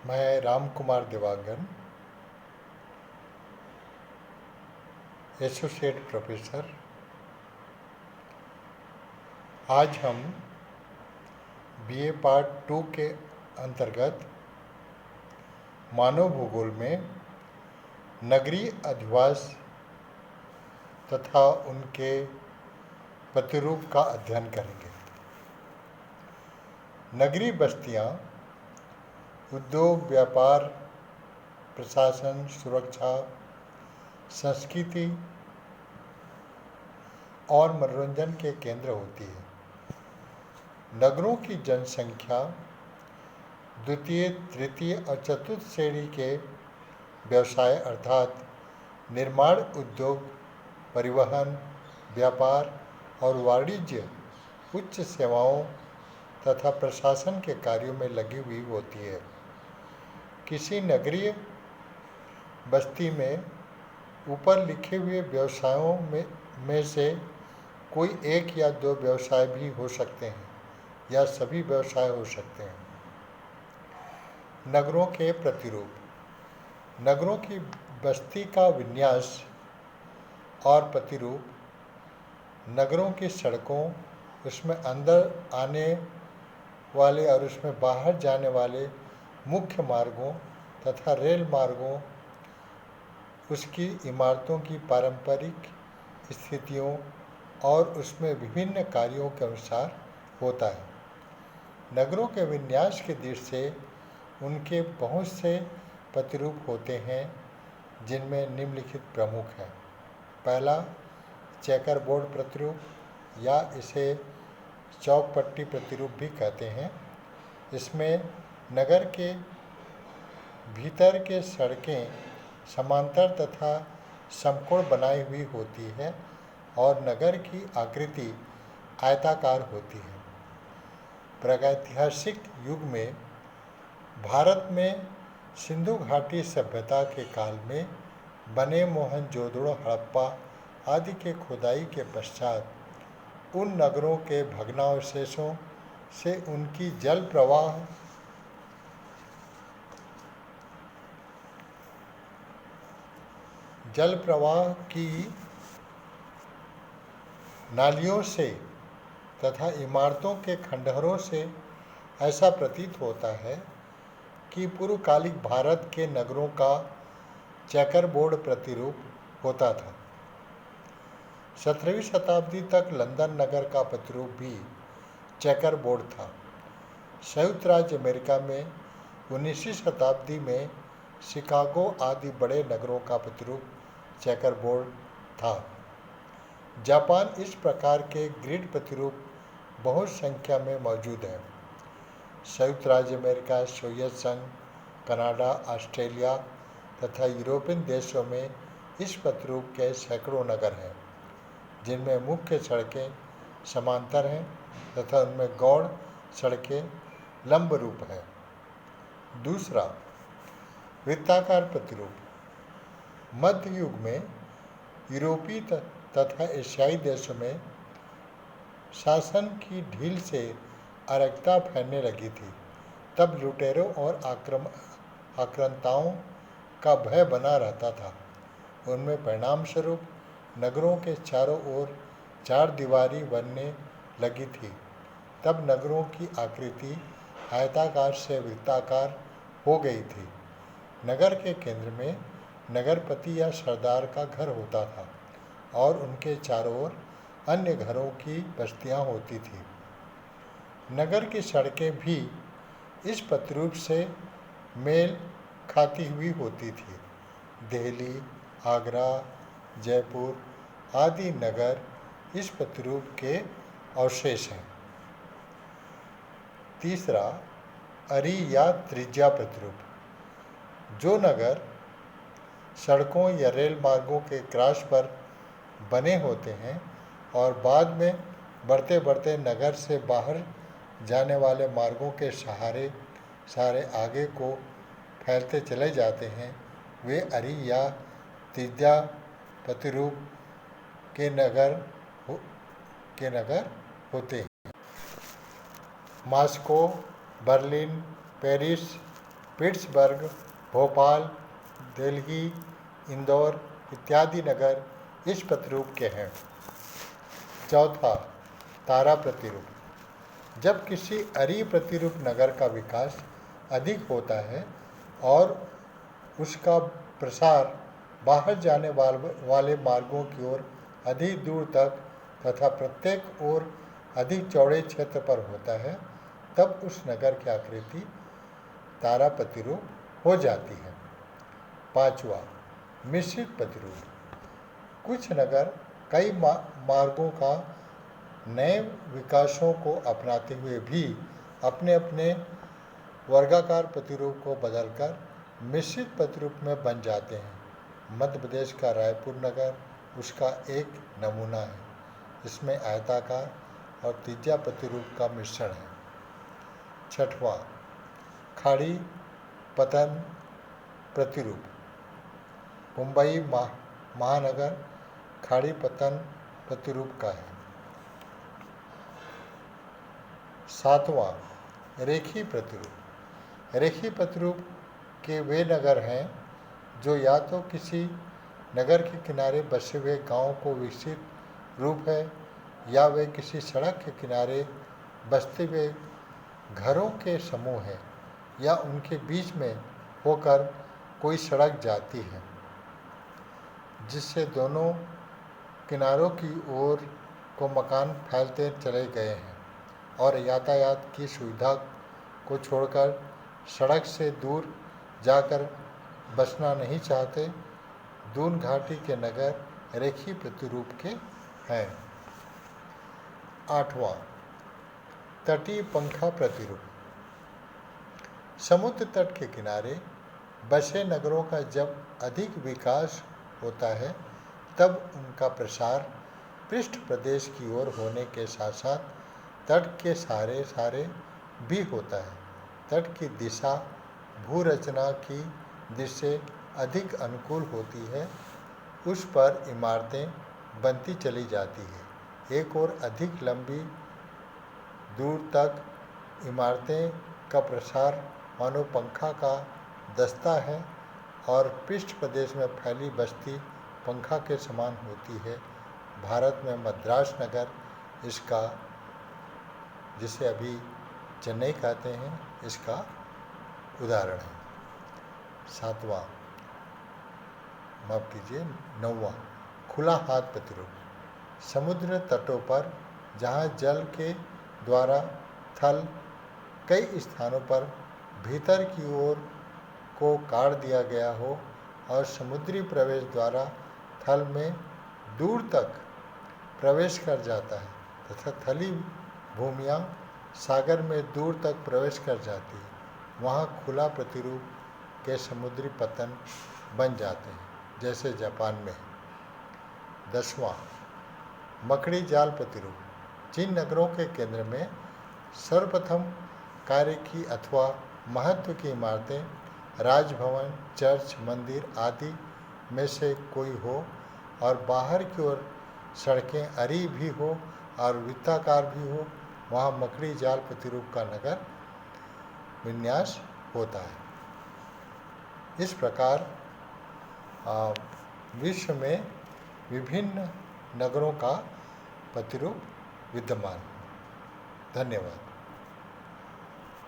मैं Ram Kumar Dewangan, associate professor. आज हम बीए पार्ट 2 के अंतर्गत मानव भूगोल में नगरीय अधिवास तथा उनके प्रतिरूप का अध्ययन करेंगे। नगरीय बस्तियां उद्योग, व्यापार, प्रशासन, सुरक्षा, संस्कृति और मनोरंजन के केंद्र होती है। नगरों की जनसंख्या द्वितीय, तृतीय और चतुर्थ श्रेणी के व्यवसाय अर्थात निर्माण उद्योग, परिवहन, व्यापार और वाणिज्य, उच्च सेवाओं तथा प्रशासन के कार्यों में लगी हुई होती है। किसी नगरीय बस्ती में ऊपर लिखे हुए व्यवसायों में से कोई एक या दो व्यवसाय भी हो सकते हैं या सभी व्यवसाय हो सकते हैं। नगरों के प्रतिरूप। नगरों की बस्ती का विन्यास और प्रतिरूप। नगरों की सड़कों, उसमें अंदर आने वाले और उसमें बाहर जाने वाले मुख्य मार्गों तथा रेल मार्गों, उसकी इमारतों की पारंपरिक स्थितियों और उसमें विभिन्न कार्यों के अनुसार होता है। नगरों के विन्यास की दृष्टि से उनके बहुत से प्रतिरूप होते हैं, जिनमें निम्नलिखित प्रमुख हैं। पहला, चेकर बोर्ड प्रतिरूप या इसे चौकपट्टी प्रतिरूप भी कहते हैं। इसमें नगर के भीतर के सड़कें समांतर तथा समकोण बनाई हुई होती है और नगर की आकृति आयताकार होती है। प्रागैतिहासिक युग में भारत में सिंधु घाटी सभ्यता के काल में बने मोहनजोदड़ो, हड़प्पा आदि के खुदाई के पश्चात उन नगरों के भग्नावशेषों से उनकी जल प्रवाह की नालियों से तथा इमारतों के खंडहरों से ऐसा प्रतीत होता है कि पूर्वकालिक भारत के नगरों का चेकरबोर्ड प्रतिरूप होता था। 17वीं शताब्दी तक लंदन नगर का प्रतिरूप भी चेकरबोर्ड था। संयुक्त राज्य अमेरिका में 19वीं शताब्दी में शिकागो आदि बड़े नगरों का प्रतिरूप चेकरबोर्ड था। जापान इस प्रकार के ग्रिड प्रतिरूप बहुत संख्या में मौजूद है। संयुक्त राज्य अमेरिका, सोवियत संघ, कनाडा, ऑस्ट्रेलिया तथा यूरोपियन देशों में इस प्रतिरूप के सैकड़ों नगर हैं, जिनमें मुख्य सड़कें समांतर हैं तथा उनमें गौण सड़कें लंब रूप हैं। दूसरा, वृत्ताकार प्रतिरूप। मध्य युग में यूरोपीय तथा एशियाई देशों में शासन की ढील से अराजकता फैलने लगी थी। तब लुटेरों और आक्रांताओं का भय बना रहता था। उनमें परिणाम स्वरूप नगरों के चारों ओर चार दीवारी बनने लगी थी। तब नगरों की आकृति आयताकार से वृत्ताकार हो गई थी। नगर के केंद्र में नगरपति या सरदार का घर होता था और उनके चारों ओर अन्य घरों की बस्तियां होती थी। नगर की सड़कें भी इस प्रतिरूप से मेल खाती हुई होती थी। दिल्ली, आगरा, जयपुर आदि नगर इस प्रतिरूप के अवशेष हैं। तीसरा, अरी या त्रिज्या प्रतिरूप। जो नगर सड़कों या रेल मार्गों के क्रॉस पर बने होते हैं और बाद में बढ़ते बढ़ते नगर से बाहर जाने वाले मार्गों के सहारे आगे को फैलते चले जाते हैं, वे अरी या त्रिज्या प्रतिरूप के नगर होते हैं। Moscow, Berlin, Paris, Pittsburgh, Bhopal, Delhi, Indore इत्यादि नगर इस प्रतिरूप के हैं। चौथा, तारा प्रतिरूप। जब किसी अरीय प्रतिरूप नगर का विकास अधिक होता है और उसका प्रसार बाहर जाने वाले मार्गों की ओर अधिक दूर तक तथा प्रत्येक ओर अधिक चौड़े क्षेत्र पर होता है, तब उस नगर की आकृति तारा प्रतिरूप हो जाती है। पांचवा, मिश्रित प्रतिरूप। कुछ नगर कई मार्गों का नए विकासों को अपनाते हुए भी अपने अपने वर्गाकार प्रतिरूप को बदलकर मिश्रित प्रतिरूप में बन जाते हैं। मध्य प्रदेश का रायपुर नगर उसका एक नमूना है। इसमें आयताकार और त्रिज्या प्रतिरूप का मिश्रण है। छठवां, खाड़ी पतन प्रतिरूप। मुंबई महानगर खाड़ी पतन प्रतिरूप का है। सातवां, रेखीय प्रतिरूप। रेखीय प्रतिरूप के वे नगर हैं जो या तो किसी नगर के किनारे बसे हुए गांव को विकसित रूप है या वे किसी सड़क के किनारे बसते हुए घरों के समूह हैं या उनके बीच में होकर कोई सड़क जाती है जिससे दोनों किनारों की ओर को मकान फैलते चले गए हैं और यातायात की सुविधा को छोड़कर सड़क से दूर जाकर बसना नहीं चाहते। दून घाटी के नगर रेखीय प्रतिरूप के हैं। आठवां, तटीय पंखा प्रतिरूप। समुद्र तट के किनारे बसे नगरों का जब अधिक विकास होता है तब उनका प्रसार पृष्ठ प्रदेश की ओर होने के साथ साथ तट के सहारे भी होता है। तट की दिशा भू रचना की दृष्टि से अधिक अनुकूल होती है, उस पर इमारतें बनती चली जाती है। एक और अधिक लंबी दूर तक इमारतें का प्रसार मानो पंखा का दस्ता है और पृष्ठ प्रदेश में फैली बस्ती पंखा के समान होती है। भारत में मद्रास नगर इसका, जिसे अभी चेन्नई कहते हैं, इसका उदाहरण है। सातवां, माफ कीजिए, नौवां, खुला हाथ प्रतिरूप। समुद्र तटों पर जहाँ जल के द्वारा थल कई स्थानों पर भीतर की ओर को काट दिया गया हो और समुद्री प्रवेश द्वारा थल में दूर तक प्रवेश कर जाता है तथा थली भूमियाँ सागर में दूर तक प्रवेश कर जाती है, वहाँ खुला प्रतिरूप के समुद्री पतन बन जाते हैं, जैसे जापान में। 10वां, मकड़ी जाल प्रतिरूप। जिन नगरों के केंद्र में सर्वप्रथम कार्य की अथवा महत्व की इमारतें राजभवन, चर्च, मंदिर आदि में से कोई हो और बाहर की ओर सड़कें अरी भी हो और वृत्ताकार भी हो, वहाँ मकड़ी जाल प्रतिरूप का नगर विन्यास होता है। इस प्रकार विश्व में विभिन्न नगरों का प्रतिरूप विद्यमान है। धन्यवाद।